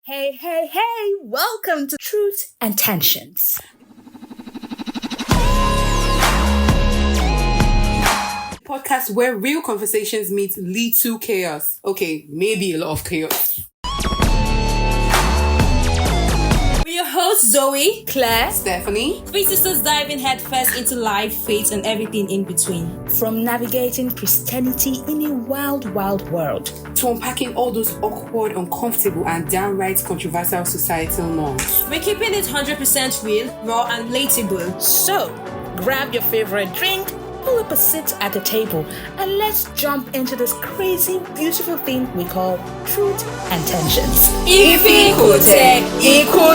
Hey, hey, hey! Welcome to Truth and Tensions. Podcast where real conversations meet little chaos. Okay, maybe a lot of chaos. We're your hosts, Zoe, Claire, Stephanie. three sisters diving headfirst into life, faith, and everything in between. from navigating Christianity in a wild, wild world To unpacking all those awkward, uncomfortable, and downright controversial societal norms. We're keeping it 100% real, raw, and relatable. So, grab your favorite drink, pull up a seat at the table, and let's jump into this crazy, beautiful thing we call Truth and Tensions. Ifi Kote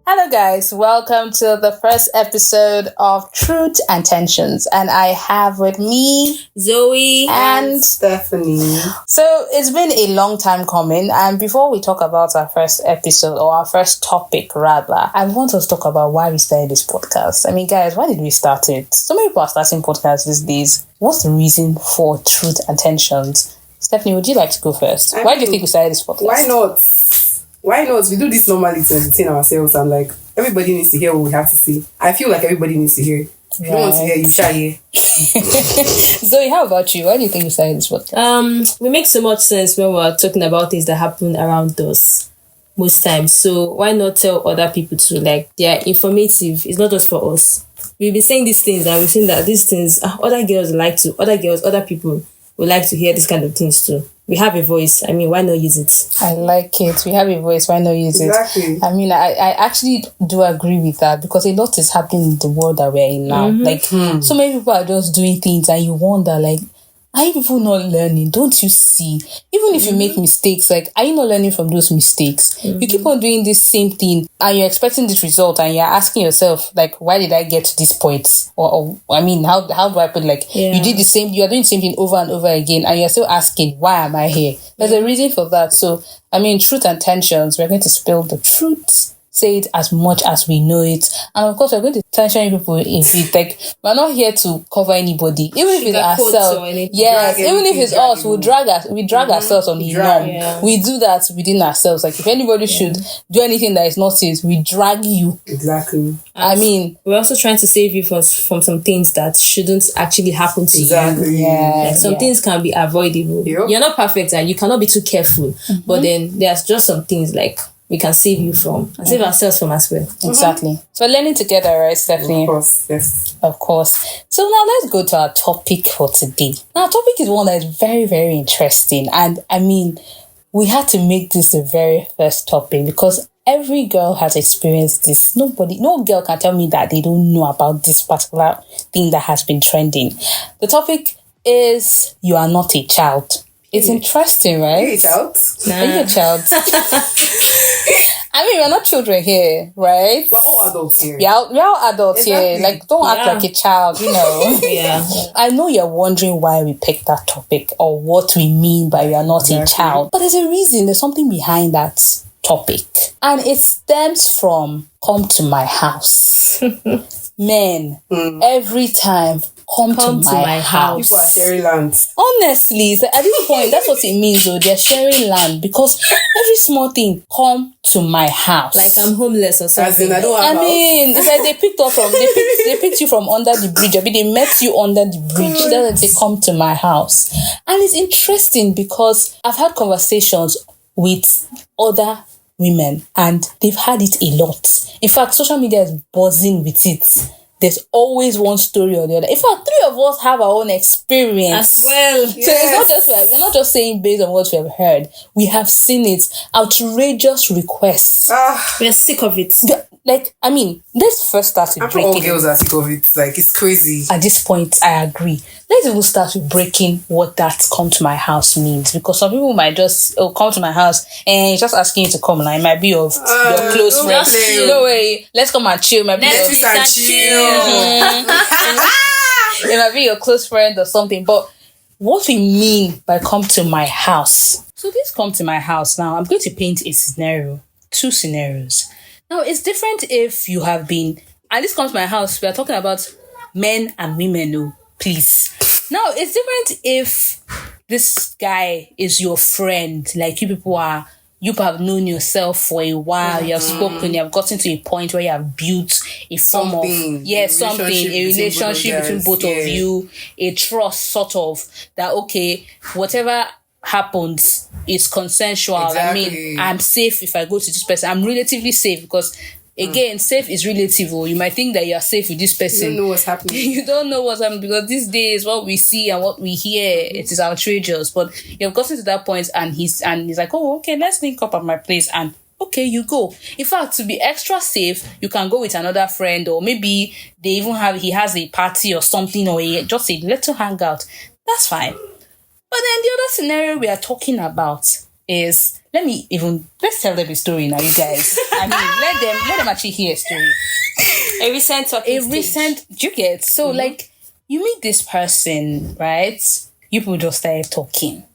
Hello guys, welcome to the first episode of Truth and Tensions, and I have with me Zoe and Stephanie. so it's been a long time coming, and before we talk about our first episode or our first topic rather, I want us to talk about why we started this podcast. I mean guys, why did we start it? So many people are starting podcasts these days. What's the reason for Truth and Tensions? Stephanie, would you like to go first? Why do you think we started this podcast? Why not? Why not? We do this normally to entertain ourselves, and like everybody needs to hear what we have to say. I feel like everybody needs to hear. If you don't want to hear, you shall hear. Zoe, how about you? Why do you think we started this podcast? we make so much sense when we're talking about things that happen around us most times. So why not tell other people too? Like, they are informative. It's not just for us. We've been saying these things, and we've seen that these things, other people would like to hear these kind of things too. We have a voice. I mean, why not use it? I like it. We have a voice. Why not use Exactly. it? I mean, I actually do agree with that because a lot is happening in the world that we're in now. Like, so many people are just doing things and you wonder, like, are you people not learning? Don't you see? Even if you make mistakes, like, are you not learning from those mistakes? You keep on doing this same thing and you're expecting this result and you're asking yourself, like, why did I get to this point? Or I mean, how do I put it? Like, you did the same, you're doing the same thing over and over again and you're still asking, why am I here? There's a reason for that. So, I mean, Truth and Tensions, we're going to spill the truth. Say it as much as we know it, and of course we're going to tension people a bit. Like, we're not here to cover anybody, even if it's ourselves. Yes, even if it's us, we drag ourselves on the norm. Yeah. We do that within ourselves. Like, if anybody should do anything that is not safe, we drag you. Exactly. I mean, We're also trying to save you from some things that shouldn't actually happen to you. Exactly. Like, some things can be avoidable. Yep. You're not perfect and you cannot be too careful. But then there's just some things like we can save you from and save ourselves from as well. exactly. So we're learning together, right, Stephanie? Of course. Yes. Of course. So now let's go to our topic for today. Now, our topic is one that is very, very interesting. And I mean, we had to make this the very first topic because every girl has experienced this. No girl can tell me that they don't know about this particular thing that has been trending. The topic is you are not a child. It's interesting, right? Are you a child? Are you a child? I mean, we're not children here, right? We're all adults here. We're all adults here. Exactly. Like, don't act like a child, you know. Yeah. I know you're wondering why we picked that topic or what we mean by we are not a child. But there's a reason. There's something behind that topic. And it stems from come to my house. Men, every time, come to my house. People are sharing land. Honestly, it's like, at this point, that's what it means though. They're sharing land because every small thing, come to my house. Like I'm homeless or As something. in, I don't have I mean, it's like they picked you from under the bridge. I mean, they met you under the bridge. Then they come to my house. And it's interesting because I've had conversations with other women and they've had it a lot. In fact, social media is buzzing with it. There's always one story or the other. In fact, three of us have our own experience as well. So it's not just like we're not just saying based on what we have heard. We have seen it. Outrageous requests. We're sick of it. Like, I mean, let's first start with I'm sure all breaking. girls are sick of it. Like, it's crazy. At this point, I agree. Let's even start with breaking what that come to my house means. Because some people might just come to my house and just asking you to come. Like, it might be of your close don't friends. play. No way. Let's come and chill. Might be Netflix your, and chill. it might be your close friend or something. But what we mean by come to my house. So this come to my house now. I'm going to paint a scenario. Two scenarios. Now, it's different if you have been, and this comes to my house, we are talking about men and women, no, please. Now, it's different if this guy is your friend, like you have known yourself for a while, you have spoken, you have gotten to a point where you have built a form of a relationship between both of you, a trust sort of, that okay, whatever happens is consensual. Exactly. I mean, I'm safe if I go to this person. I'm relatively safe because again, safe is relative. You might think that you are safe with this person. You don't know what's happening. You don't know what's happening because these days what we see and what we hear, it is outrageous. But you have gotten to that point and he's like, oh, okay, let's link up at my place, and okay, you go. In fact, to be extra safe, you can go with another friend, or maybe he has a party or something, or just a little hangout. That's fine. But then the other scenario we are talking about is, let's tell them a story now, you guys. I mean, let them actually hear a story. A recent Do you get? So like, you meet this person, right? You people just started talking,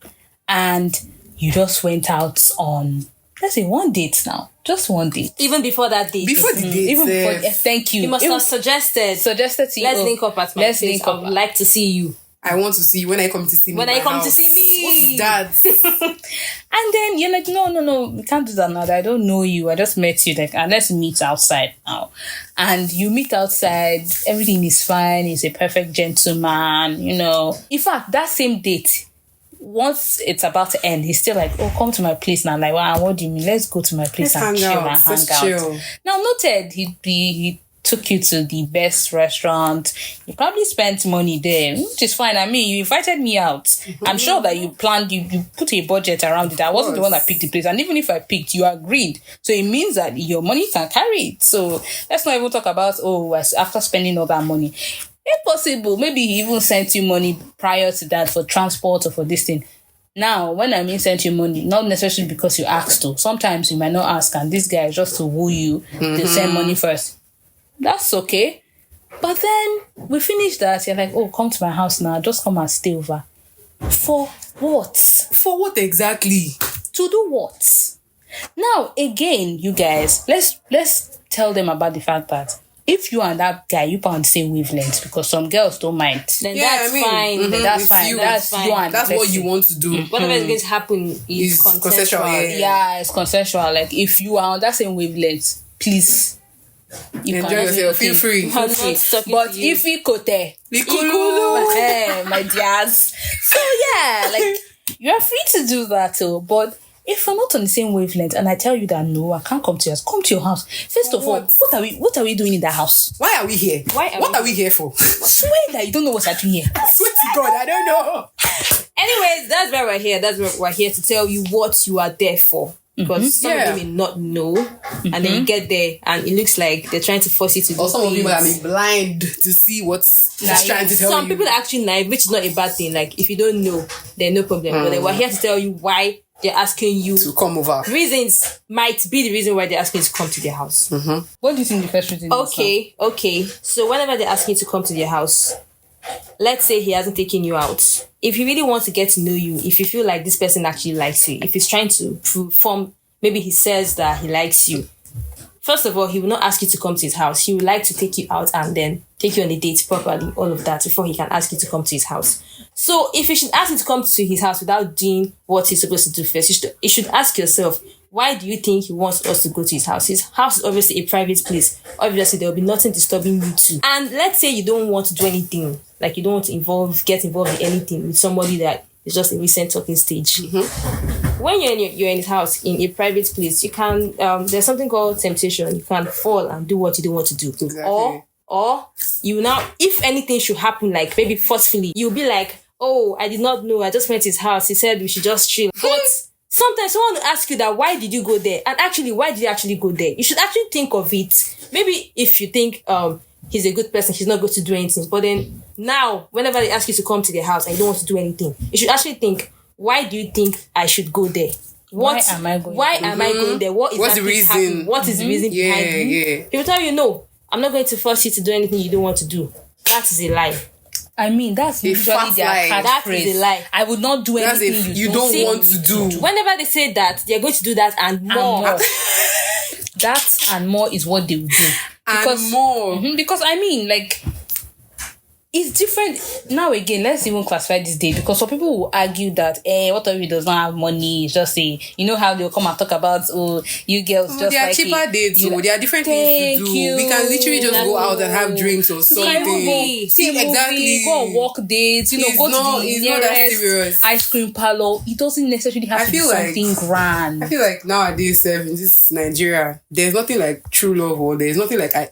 and you just went out on, let's say, one date now. Just one date. Even before that date. Before the date. Even before, thank you. You must have suggested to you. Let's link up at my place. I would like to see you. I want to see you when I come to see me. When I come to see me. What is that? And then you're like, no, we can't do that now. I don't know you. I just met you. Like, and let's meet outside now. And you meet outside. Everything is fine. He's a perfect gentleman, you know. In fact, that same date, once it's about to end, he's still like, oh, come to my place now. Like, wow, what do you mean? Let's go to my place and chill and hang out. Now, noted, he took you to the best restaurant. You probably spent money there, which is fine. I mean, you invited me out. Mm-hmm. I'm sure that you planned, you put a budget around it. I wasn't the one that picked the place. And even if I picked, you agreed. So it means that your money can carry it. So let's not even talk about, after spending all that money. If possible, maybe he even sent you money prior to that for transport or for this thing. Now, when I mean sent you money, not necessarily because you asked to. Sometimes you might not ask, and this guy is just to woo you, to send money first. That's okay. But then we finish that. You're like, oh, come to my house now. Just come and stay over. For what? For what exactly? To do what? Now, again, you guys, let's tell them about the fact that if you and that guy, you are on the same wavelength, because some girls don't mind. Then that's fine. Mm-hmm. Then that's fine. That's fine. You and that's what you want to do. Mm-hmm. Whatever is going to happen is consensual. Yeah, it's consensual. Like, if you are on that same wavelength, please, you enjoy yourself. Feel free. But if he could, my dears. So yeah, like, you are free to do that too. But if I'm not on the same wavelength and I tell you that no, I can't come to your house, come to your house. First of all, what are we doing in that house? Why are we here? What are we here for? I swear that you don't know what's happening here. I swear to God, I don't know. Anyways, that's why we're here. That's why we're here to tell you what you are there for. Because some of them may not know, and then you get there and it looks like they're trying to force you to do or some things. of people are blind to see what's trying to tell you. Some people are actually naive, which is not a bad thing. Like, if you don't know, then no problem. But then we're here to tell you why they're asking you to come over. Reasons might be the reason why they're asking you to come to their house. Mm-hmm. What do you think the first reason is? Okay. So whenever they're asking you to come to their house, let's say he hasn't taken you out. If he really wants to get to know you, if you feel like this person actually likes you, if he's trying to maybe he says that he likes you. First of all, he will not ask you to come to his house. He would like to take you out and then take you on a date properly, all of that, before he can ask you to come to his house. So if you should ask him to come to his house without doing what he's supposed to do first, you should ask yourself, why do you think he wants us to go to his house? His house is obviously a private place. Obviously, there will be nothing disturbing you too. And let's say you don't want to do anything, like you don't want to get involved in anything with somebody that is just a recent talking stage. Mm-hmm. When you're in his house, in a private place, you can, there's something called temptation. You can fall and do what you don't want to do. Exactly. Or you now, if anything should happen, like maybe forcefully, you'll be like, oh, I did not know. I just went to his house. He said we should just chill. But sometimes someone will ask you that, why did you go there? And actually, why did you actually go there? You should actually think of it. Maybe if you think he's a good person, he's not going to do anything. But then now, whenever they ask you to come to their house and you don't want to do anything, you should actually think, why do you think I should go there? Why am I going there? What's the reason? Happening? What is the reason behind it? Yeah. He will tell you, no, I'm not going to force you to do anything you don't want to do. That is a lie. I mean, that's usually their catchphrase. That is a lie. I would not do anything you don't want to do. Whenever they say that, they're going to do that and more. That and more is what they will do. And more. Because I mean, like, it's different now. Again, let's even classify this day, because some people will argue that what if he does not have money? It's just how they'll come and talk about, you girls just there are like cheaper dates, so there are different things to do. We can literally just go out and have drinks or something. Exactly. Go on walk dates. Go to the nearest ice cream parlor. It doesn't necessarily have to be something grand. I feel like nowadays, in this Nigeria, there's nothing like true love, or there's nothing like I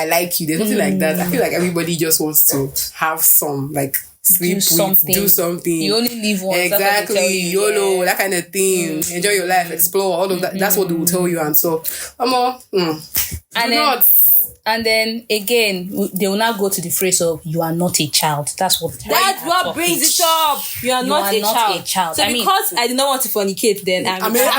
like you. There's nothing like that. I feel like everybody just wants to have some sleep do something. You only live once. Exactly. YOLO, that kind of thing. Enjoy your life, explore, all of that. That's what they will tell you. And so, and then again, they will now go to the phrase of "you are not a child." That's what brings it up. You are not a child. So because I did not want to fornicate, then I'm a child.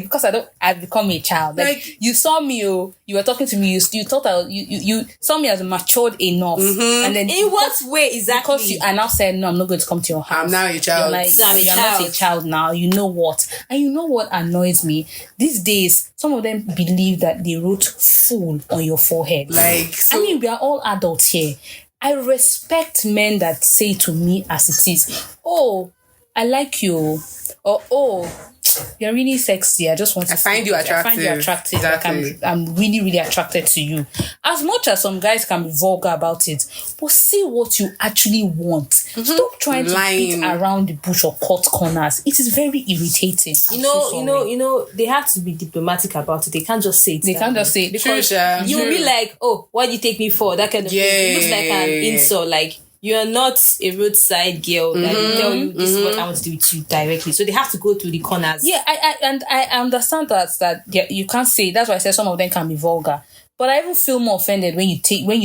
Because I've become a child. Like you saw me, you were talking to me. You thought you saw me as matured enough, and then in what way exactly? Because I now said no, I'm not going to come to your house. I'm now a child. You're not a child now. You know what? And you know what annoys me these days? Some of them believe that they wrote "fool" on your forehead. We are all adults here. I respect men that say to me as it is, "Oh, I like you," or "Oh, you're really sexy. I just want to find you attractive. I find you attractive. Exactly. Like I'm really, really attracted to you." As much as some guys can be vulgar about it, but see what you actually want. Stop trying to beat around the bush or cut corners. It is very irritating. They have to be diplomatic about it. They can't just say it. They can't just say it. Because you'll be like, "Oh, what do you take me for?" That kind of thing. It looks like an insult. Like, you're not a roadside girl that will tell you this is what I want to do with you directly. So they have to go through the corners. Yeah, I understand that you can't say. That's why I said some of them can be vulgar. But I even feel more offended when you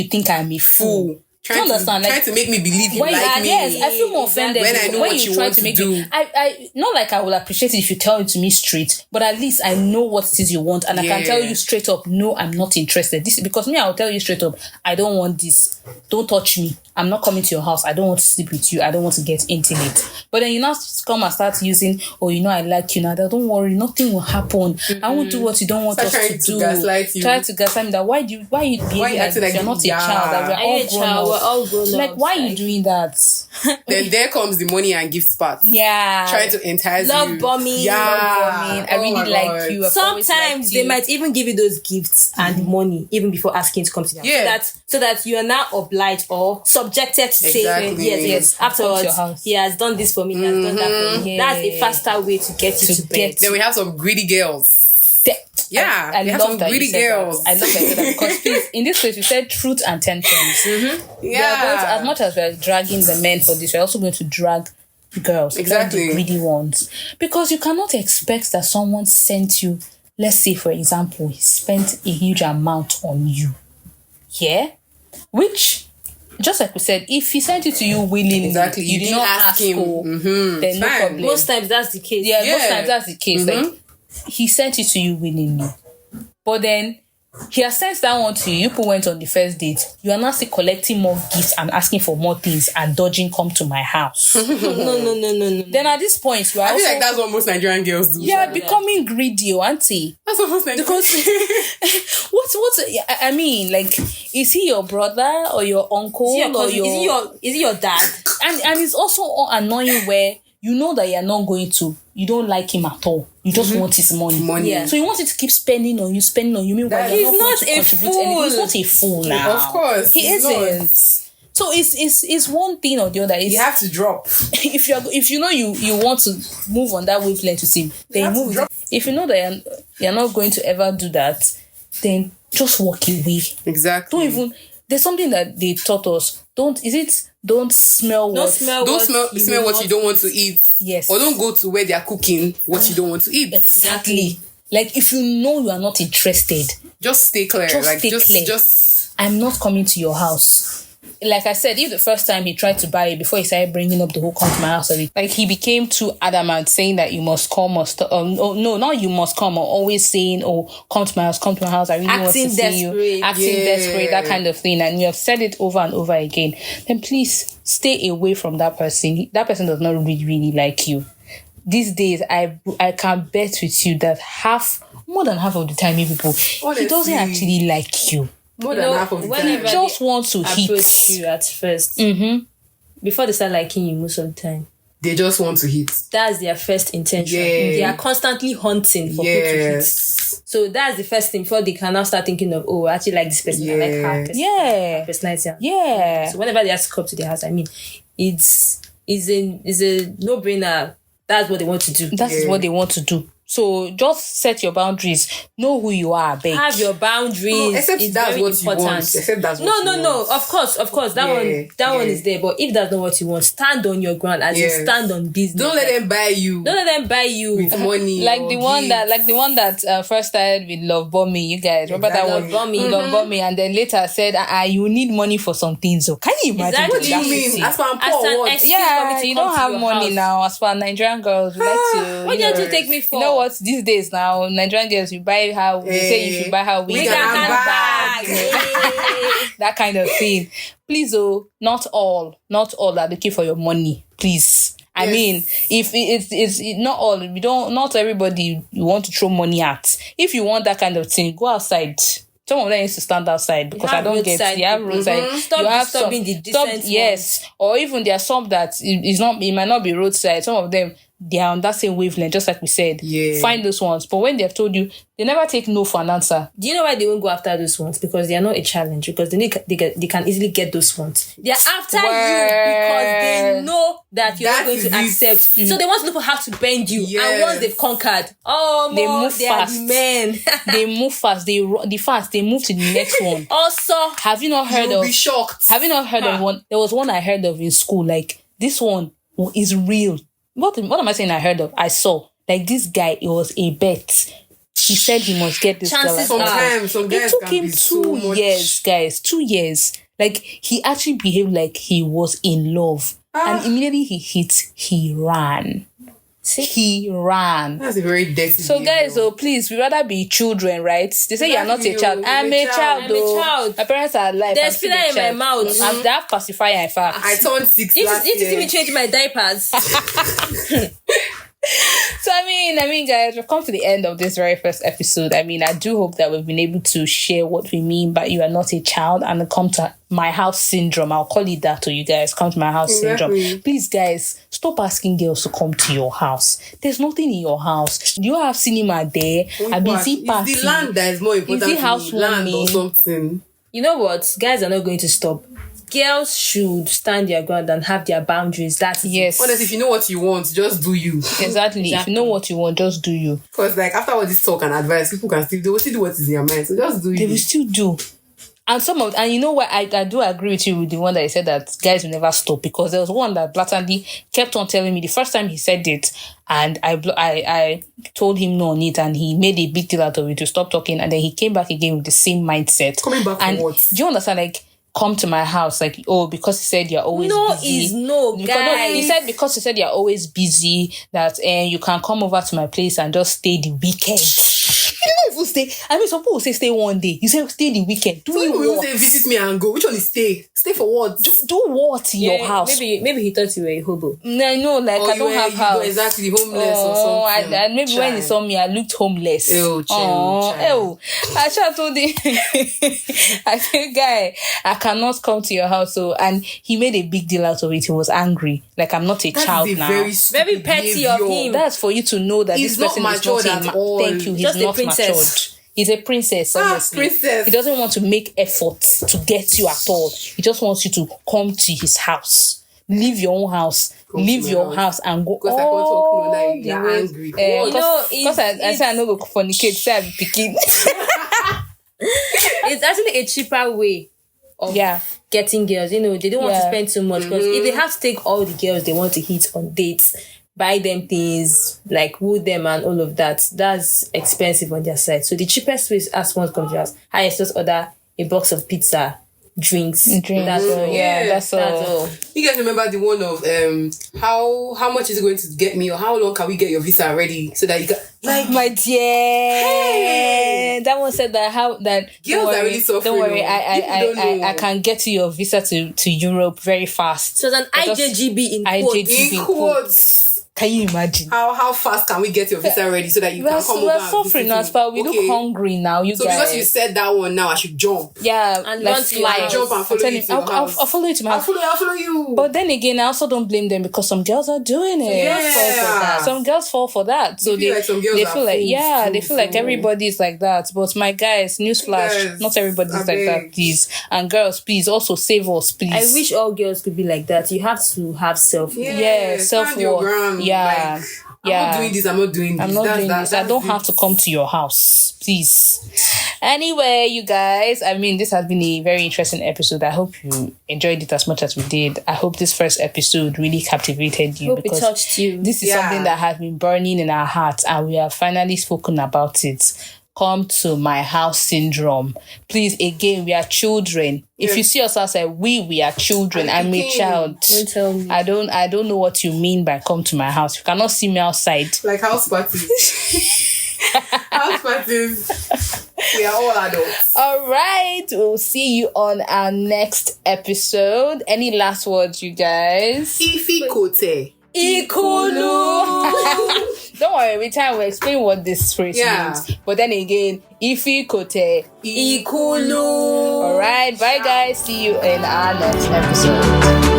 think I'm a fool. Trying to make me believe you like me. Yes, I feel more offended when I know what you want to do. I not like I will appreciate it if you tell it to me straight, but at least I know what it is you want, and I can tell you straight up, no, I'm not interested. This because me, I'll tell you straight up, I don't want this. Don't touch me. I'm not coming to your house. I don't want to sleep with you. I don't want to get intimate. But then you now come and start using, I like you now. Don't worry, nothing will happen. I won't do what you don't want us to do. Try to gaslight me. That why you acting like you're not a child? That we're all grown up. Like, why are you doing that? Then there comes the money and gifts part. Yeah. Trying to entice love you. bombing. Yeah. Love bombing. I really like you. Sometimes they might even give you those gifts and the money even before asking to come to them. Yeah. So that you are now obliged or subjected to say, yes. Afterwards, he has done this for me, he has done that for me. Yeah. That's a faster way to get you to bed. Then we have some greedy girls. I love that greedy girls. I love that because please, in this case, you said truth and tensions. Yeah. As much as we're dragging the men for this, we're also going to drag girls. Exactly. The greedy ones. Because you cannot expect that someone sent you, let's say, for example, he spent a huge amount on you. Yeah? Which, just like we said, if he sent it to you willingly, you did not ask him, then no problem. Most times that's the case. Most times that's the case. Like, he sent it to you willingly. But then he has sent that one to you. You people went on the first date. You are now still collecting more gifts and asking for more things and dodging come to my house. No. Then at this point, you are I feel like that's what most Nigerian girls do. You are becoming greedy, auntie. That's what most Nigerian because what's I mean, like, is he your brother or your uncle is he your dad? And it's also annoying where you know that you don't like him at all. You just want his money. Yeah. So you want it to keep spending on you. Meanwhile, he's not a fool. He's not a fool now. Of course. He isn't. So it's one thing or the other. You have to drop. If you know you want to move on that wavelength with him, then you move. If you know that you're not going to ever do that, then just walk away. Exactly. There's something that they taught us. Don't smell what you don't want to eat. Yes. Or don't go to where they are cooking what you don't want to eat. Exactly. Like, if you know you are not interested, just stay clear. Just I'm not coming to your house. Like I said, if the first time he tried to buy it before he started bringing up the whole come to my house, like he became too adamant, saying that you must come or not you must come, or always saying, come to my house, I really want to see you, acting desperate, that kind of thing, and you have said it over and over again, then please stay away from that person. That person does not really, really like you. These days, I can bet with you that more than half of the time, you people, he doesn't actually like you. More than half of the time. Just want to approach hit you at first. Before they start liking you most of the time. They just want to hit. That's their first intention. Yeah. They are constantly hunting for who to hit. So that's the first thing before they can now start thinking of, I actually like this person. I like her. Yeah. Personality. Yeah. So whenever they ask to come to their house, I mean, it's a no-brainer. That's what they want to do. That is what they want to do. So just set your boundaries. Know who you are, babe. Have your boundaries. No, except it's that's very what important. you want. Except that's what you No. want. Of course. That one is there. But if that's not what you want, stand on your ground as you stand on business. Don't let them buy you. Don't let them buy you with money. Like the one that first started with love bombing. You guys remember that one? Love bombing, and then later said, you need money for some things. So can you imagine? What do you mean? As for I'm poor, what? Yeah, you don't have money now. As for Nigerian girls, we like to. What did you take me for? You know what? These days now, Nigerian girls, you buy how we say you should buy how we can bag. That kind of thing. Please, not all are looking for your money. Please. I mean, if it's not all, not everybody you want to throw money at. If you want that kind of thing, go outside. Some of them used to stand outside because I don't get. You have roadside. Stop you have disturbing the decent yes, or even there are some that is not. It might not be roadside. Some of them they are on that same wavelength, just like we said. Yeah. Find those ones. But when they have told you, they never take no for an answer. Do you know why they won't go after those ones? Because they are not a challenge. Because they can easily get those ones. They are after you because they know that you're not going to accept. So they want to know how to bend you. Yes. And once they've conquered, they move fast. Men. They move fast. They move to the next one. Also, have you not heard you'll of? Be shocked. Have you not heard of one? There was one I heard of in school. Like this one is real. What am I saying? I heard of. I saw like this guy. It was a bet. He said he must get this girl. Sometimes it took him 2 years, guys. 2 years. Like he actually behaved like he was in love, and immediately he ran. He ran. That's a very dirty. So guys, please, we rather be children, right? They say you're not a child. I'm a child. My parents are alive. There's filler in my mouth. I have pacifier, in fact. I turned 6 last year. You see me change my diapers. So I mean, guys, we've come to the end of this very first episode. I mean, I do hope that we've been able to share what we mean by you are not a child and come to my house syndrome. I'll call it that to you guys. Come to my house syndrome. Please, guys, stop asking girls to come to your house. There's nothing in your house. Do you have cinema there? A busy party. It's the land that is more important. Is it housewarming? Land or something? You know what? Guys are not going to stop. Girls should stand their ground and have their boundaries. That's yes. Honestly, if you know what you want, just do you. Exactly. If you know what you want, just do you. Because like after all this talk and advice, people they will still do what is in their mind. So just do you. They will still do. And you know what, I do agree with you with the one that he said that guys will never stop, because there was one that blatantly kept on telling me the first time he said it, and I told him no on it, and he made a big deal out of it to stop talking, and then he came back again with the same mindset. Coming back and for what? Do you understand? Like, come to my house, like, because he said you're always busy. He said because he said you're always busy, that you can come over to my place and just stay the weekend. You don't even stay. I mean, some people say stay one day. You say stay the weekend. Do you will say visit me and go? Which one is stay? Stay for what? Do what in your house? Maybe he thought you were a hobo. No, like I don't have house. Exactly, homeless or something. And maybe when he saw me, I looked homeless. I just told him, I said, guy, I cannot come to your house. So, and he made a big deal out of it. He was angry. Like, I'm not a child now. Very petty of him. That's for you to know that he's this person is not at all. Thank you. He's just not matured. He's a princess, honestly. Princess. He doesn't want to make effort to get you at all. He just wants you to come to his house. Leave your own house. Leave your house and go. Because I can't talk no, like you're angry. Because I say I know go fornicate, say I be picking. It's actually a cheaper way of getting girls. You know, they don't want to spend too much, because if they have to take all the girls they want to hit on dates, buy them things, like woo them and all of that, that's expensive on their side. So the cheapest way is ask one to come to your house. Highest, just order a box of pizza, drinks. That's all. That's all. You guys remember the one of how much is it going to get me, or how long can we get your visa ready so that you can, like, my dear. Hey. That one said that girls are really suffering. Don't worry, I can get you your visa to Europe very fast. So it's an IJGB in quotes. In quotes. Can you imagine? How fast can we get your visa ready so that you can come over? We're suffering now, but we Okay. look hungry now. You So guys. because you said that one now, I should jump. Yeah, And let's run to your fly. house. Jump and follow you to your house. I'll follow you to my house. I'll follow you. But then again, I also don't blame them because some girls are doing it. Yeah. Some girls fall for that. So You feel like some girls they are feel like fools, they feel like everybody is like that. But my guys, newsflash, Yes, not everybody is I like beg. that, please. And girls, please also save us, please. I wish all girls could be like that. You have to have self. Yeah, stand your self-worth. ground. Yeah. Like, I'm not doing this. I'm not doing this. I'm not doing this. I don't have to come to your house, please. Anyway, you guys, I mean, this has been a very interesting episode. I hope you enjoyed it as much as we did. I hope this first episode really captivated you. Hope it touched you. This is something that has been burning in our hearts, and we have finally spoken about it. Come to my house syndrome. Please, again, we are children. If you see us outside, we are children. I'm a child. Don't tell me. I don't know what you mean by come to my house. You cannot see me outside. Like house parties. House parties. We are all adults. All right. We'll see you on our next episode. Any last words, you guys? Ifi kote. Ikulu. Don't worry, every time we explain what this phrase means. But then again, Ifi kote Ikulu. All right. Bye, guys. See you in our next episode.